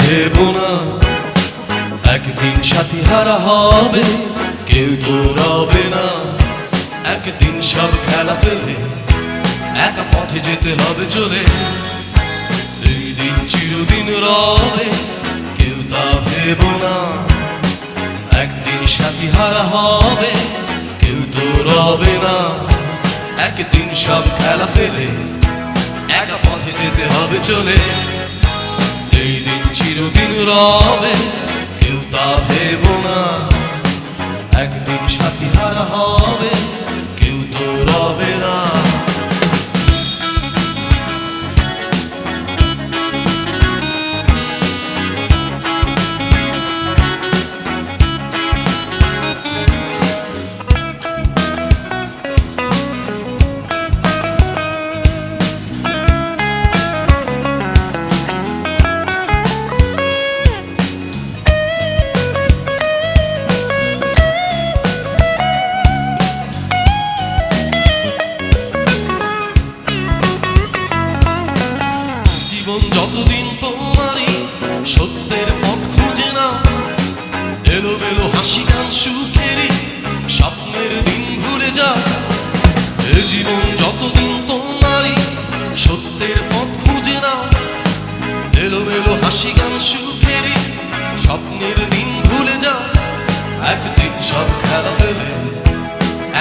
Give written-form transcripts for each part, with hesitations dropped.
ভেবো না একদিন সাথী হারা হবে, কেউ তো রবে না। একদিন সব খেলা ফেলে একা পথে যেতে হবে চলে। এই দিন চিরদিন রবে, কেউ তা ভেবো না। একদিন সাথী হারা হবে, কেউ তো রবে না। একদিন সব খেলা ফেলে একা পথে যেতে হবে চলে। এই দিন চিরদিন রবে, কেউ তা ভেবো না। একদিন সাথী হারা হবে, কেউ তো রবে না। যতদিন তোমারই সত্যের পথ খুঁজে না, এলোমেলো হাসি গান সুখেরই স্বপ্নের দিন ভুলে যা। এ জীবন যতদিন তোমারই সত্যের পথ খুঁজে না, এলোমেলো হাসি গান সুখেরই স্বপ্নের দিন ভুলে যা। একদিন সব খেলা ফেলে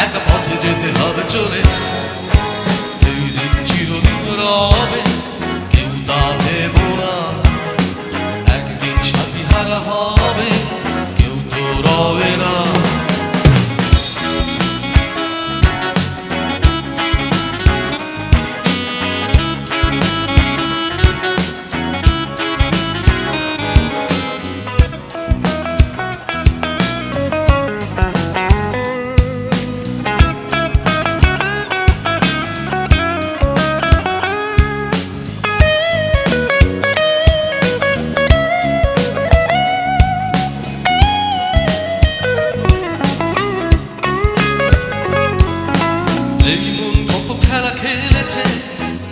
একা পথে যেতে হবে চলে। এই দিন চিরদিন রবে, কেউ তা ভেবো না। একদিন সাথী হারা হবে, কেউ তো রবে না। খেলেছে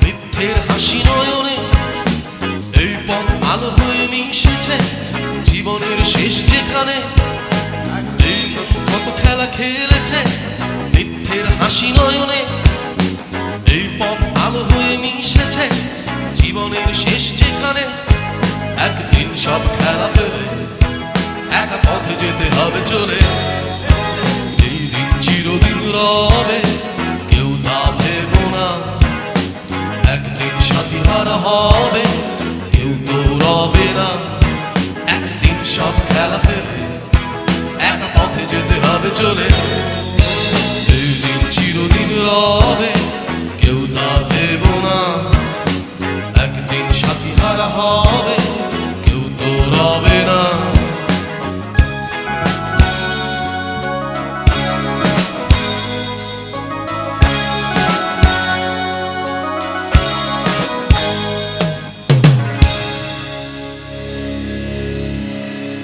মিথ্যের হাসি নয়নে, এই পথ আলো হয়ে মিশেছে জীবনের শেষ যেখানে। এই কত খেলা খেলেছে মিথ্যের হাসি নয়নে, এই পথ আলো হয়ে মিশেছে জীবনের শেষ যেখানে। একদিন সব খেলা ফেলে একা পথে যেতে হবে চলে। এই দিন চিরদিন রবে, কেউ তা ভেবো না। একদিন সাথী হারা হবে, কেউ তো রবে না। একদিন সব খেলা ফেলে একা পথে যেতে হবে চলে। এই দিন চিরদিন রবে, কেউ তা ভেবো না। একদিন সাথী হারা হবে, কেউ তো রবে না।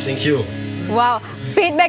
Thank you. Wow, feedback